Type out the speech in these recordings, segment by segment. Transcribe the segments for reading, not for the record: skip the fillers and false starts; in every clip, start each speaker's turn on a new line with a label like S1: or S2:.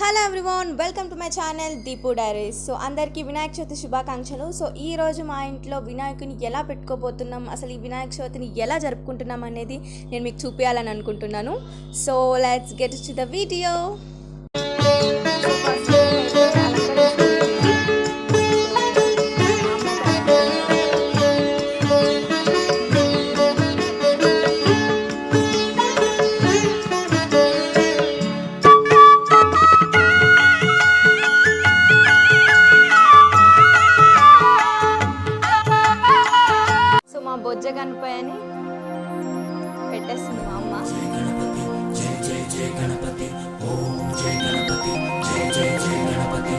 S1: Hello everyone, welcome to my channel Deepu diaries. So అందరికీ వినాయక చవితి శుభాకాంక్షలు. So ఈరోజు మా ఇంట్లో వినాయకుని ఎలా పెట్టుకోబోతున్నాం, అసలు ఈ వినాయక చవితిని ఎలా జరుపుకుంటున్నాం అనేది నేను మీకు చూపించాలని అనుకుంటున్నాను. So let's get to the video. బొజ్జ గణపతిని పెట్టేస్తుంది మా అమ్మ. జై జై జై గణపతి, ఓం జై గణపతి, జై జై జై గణపతి,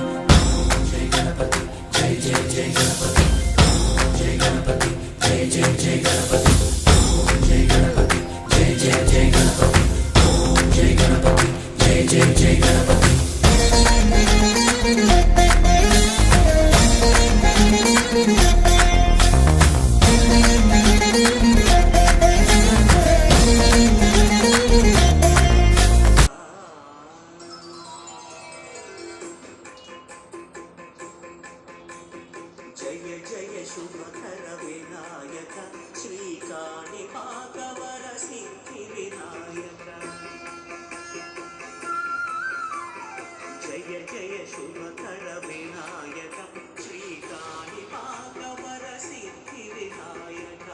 S1: ఓం జై గణపతి, జై జై జై గణపతి, జై గణపతి, జై జై జై గణపతి, ఓం జై గణపతి, జై జై జై గణపతి, ఓం జై గణపతి, జై జై జై గణపతి.
S2: జయ జయ శుభకర వినాయక శ్రీకాళి భాగవర సిద్ధి వినాయక. జయ జయ శుభకర వినాయక శ్రీకాళి భాగవర సిద్ధి వినాయక.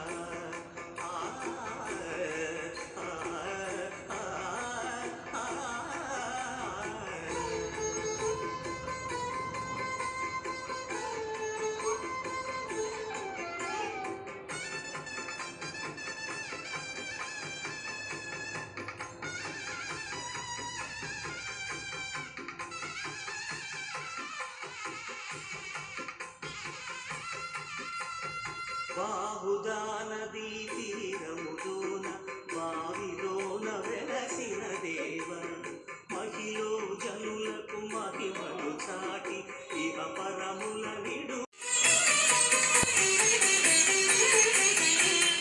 S2: బాహుదా నదీ తీరములోన బావిలోన వెలసిన దేవ, మహిలో జనులకు మహిమలు చాటి ఇహ పరముల నిడు.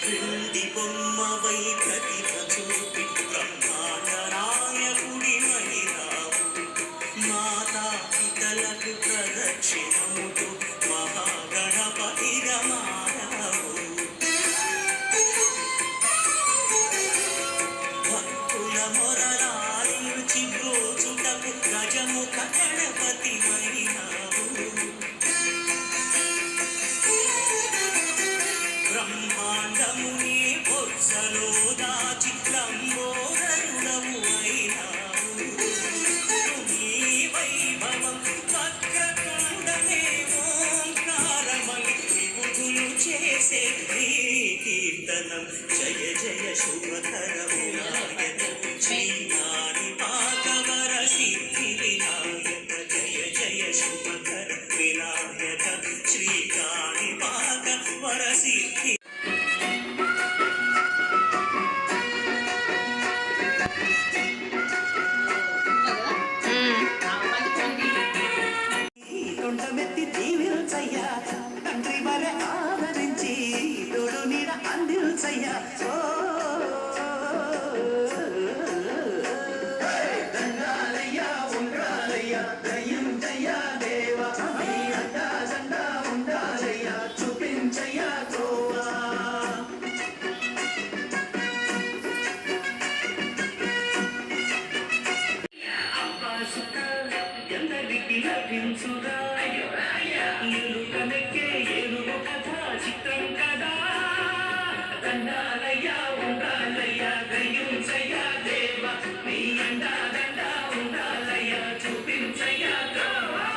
S2: పిండి బొమ్మవై ప్రతిభ చూపి బ్రహ్మాండ నాయకుడి మహిళావు, మాతా పితలకు ప్రదక్షిణముతో మహాగణపతిగా మారావు. భక్తుల మొరలాలించి బ్రోచుటకు గజముఖ గణపతి మైనావు. బ్రహ్మాండముని బొత్సలో దాచి లంబోదరుడము అయినావు. నీ వైభవం వక్రతుండమే ఓంకారమని విబుధులు చేసే నీ కీర్తనం. జయ జయ శుభకర వినాయక శ్రీకాళి భాగవర సిద్ధి వినాయక. జయ జయ శుభకర వినాయక శ్రీకాళి భాగవర సిద్ధి. తొండమెత్తి దీవిల్చయ్యా, తండ్రి వరే ఆదరించి తోడు నీడ అందిల్చయ్యా. దండాలయ్యా ఉండాలయ్యా దయ్యంచయ్యా దేవ, మీ అండా జెండా ఉండాలయ్యా చూపించయ్యా గోవా. ఎందరికి లభించుగా ఎలుకమెక్కే ఏనుగు కథ చిత్రం కదా. దండాలయ్యా ఉండాలయ్యా దయ్యుంచయ్యా దేవ, నీ అండా దండా ఉండాలయ్యా చూపించయ్యా గోవా.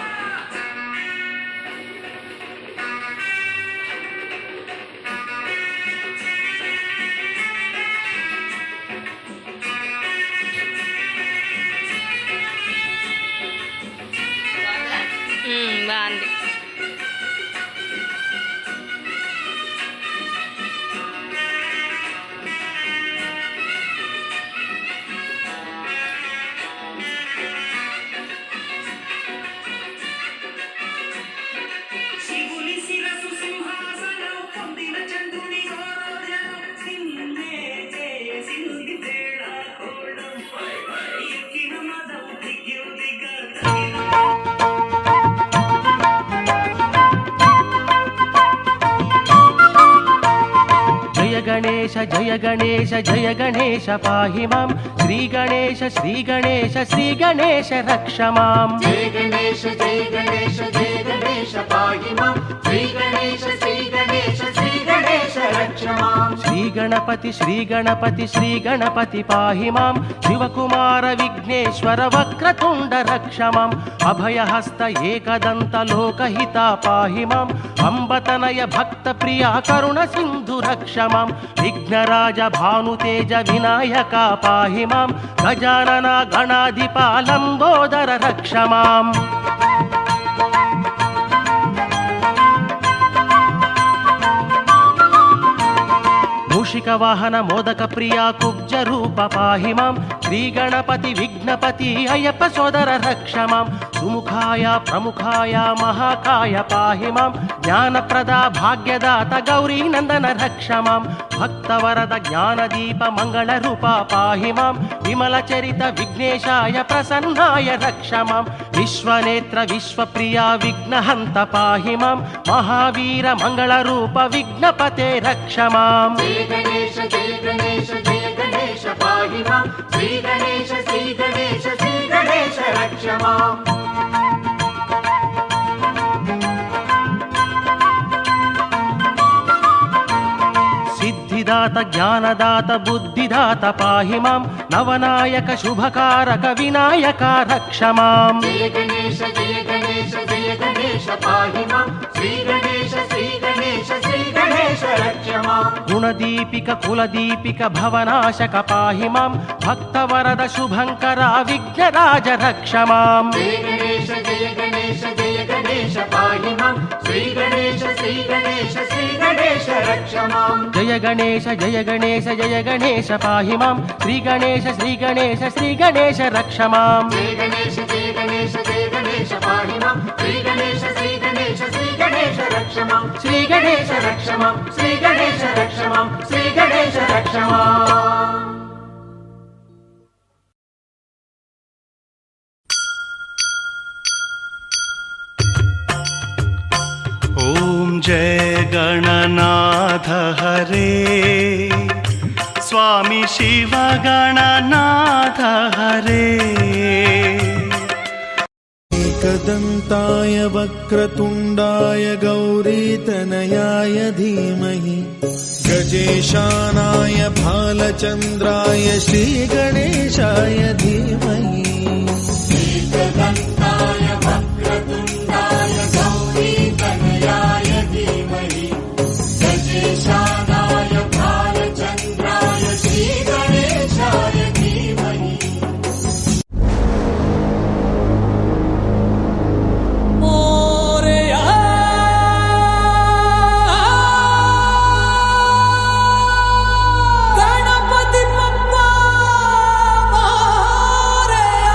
S1: బాగుంది.
S3: जय गणेश पाहि मां श्री गणेश श्री गणेश रक्ष मां
S4: जय गणेश पाहि मां श्री गणेश रक्ष मां
S3: श्री गणपति पाहि मां शिवकुमार विघ्नेश्वर वक्रतुंड रक्ष मां अभयहस्त एकदंत लोकहिता पाहि मां अंबतनय भक्त प्रिया करुण सिंधु रक्ष मां विघ्नराज भानुतेज विनायका पाहि मां गजानन गणाधिपा लंबोदर रक्ष मां मूषिक वाहन मोदक प्रिया कुब्ज रूप पाहि मां श्री गणपति विघ्नपति अय्यप्प सोदर रक्ष मां सुमुखाय प्रमुखाय महाकाय पाहि मां ज्ञानप्रदा भाग्यदाता गौरी नंदन रक्ष मां भक्तवरद ज्ञानदीप मंगल रूप पाहि मां विमल चरित विघ्नेशाय प्रसन्नाय रक्ष मां विश्वनेत्र विश्वप्रिया विघ्नहंत पाहि मां महावीर मंगल रूप विघ्नपते रक्ष मां
S4: जय गणेश पाहि मां श्री गणेश रक्ष मां
S3: सिद्धिदाता ज्ञानदाता बुद्धिदाता पाहि मां नवनायक शुभकारक विनायक रक्ष मां
S4: जय गणेश पाहि मां श्री गणेश रक्ष मां
S3: गुणदीपिक कुलदीपिक भवनाशक पाहि मां भक्तवरद शुभंकर विघ्नराज रक्ष मां
S4: जय गणेश पाहि मां श्री गणेश रक्ष मां
S3: जय गणेश पाहि मां श्री गणेश रक्ष मां
S4: जय गणेश पाहि मां श्री गणेश रक्ष मां श्री गणेश रक्ष मां
S5: ॐ जय गणनाथ हरे स्वामी शिव गणनाथ हरे
S6: एकदन्ताय वक्रतुण्डाय गौरीतनयाय धीमहि गजेशानाय भालचन्द्राय श्रीगणेशाय धीमहि
S4: एकदन्ताय वक्रतुण्डाय गौरीतनयाय धीमहि गजेशानाय भालचन्द्राय श्रीगणेशाय धीमहि
S7: गणपति बप्पा मोरया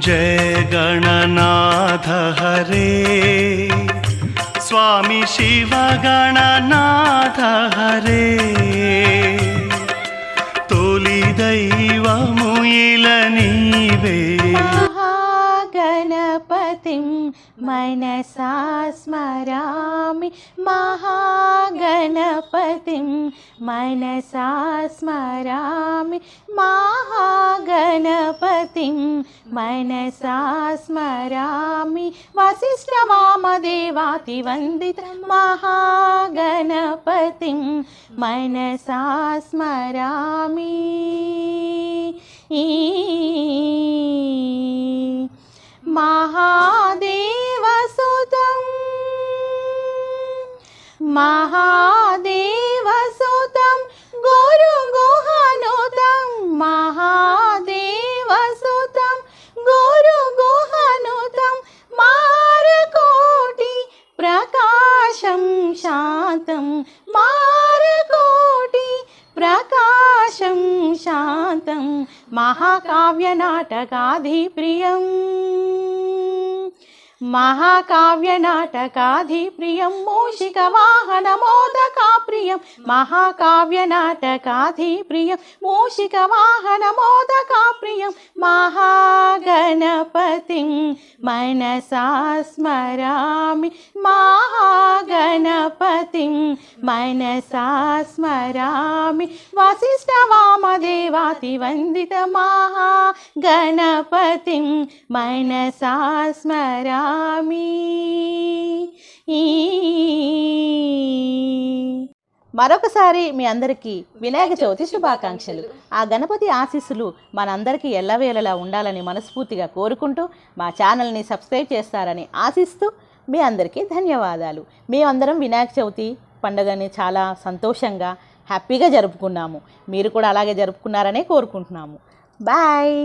S5: जय गणनाथ हरे स्वामी शिव गणनाथ हरे तोली दैवमु इलनीवे
S7: महागणपतिं मनसा स्मरामि महागणपतिं मनसा स्मरामि महागणपतिं मनसा स्मरामि वसिष्ठवामदेवातिवन्दितं महागणपतिं मनसा स्मरामि महादेवसुतं महादेवसुतं गुरुगुहानुतं महादेवसुतं गुरुगुहानुतं मारकोटि प्रकाशं शान्तं मारकोटि प्रकाशं शान्तं महाकाव्यनाटकाधिप्रियम् महाकाव्यनाटकाधिप्रियं मूषिकवाहनमोदकाप्रियं महाकाव्यनाटकाधिप्रियं मूषिकवाहनमोदकाप्रियं महागणपतिं मनसा स्मरामि महागणपतिं मनसा स्मरामि वसिष्ठवामदेवातिवन्दित महागणपतिं मनसा स्मरामि
S8: మరొకసారి మీ అందరికీ వినాయక చవితి శుభాకాంక్షలు. ఆ గణపతి ఆశీస్సులు మనందరికీ ఎల్లవేళలా ఉండాలని మనస్ఫూర్తిగా కోరుకుంటూ మా ఛానల్ని సబ్స్క్రైబ్ చేస్తారని ఆశిస్తూ మీ అందరికీ ధన్యవాదాలు. మేమందరం వినాయక చవితి పండుగని చాలా సంతోషంగా హ్యాపీగా జరుపుకున్నాము. మీరు కూడా అలాగే జరుపుకున్నారనే కోరుకుంటున్నాము. బాయ్.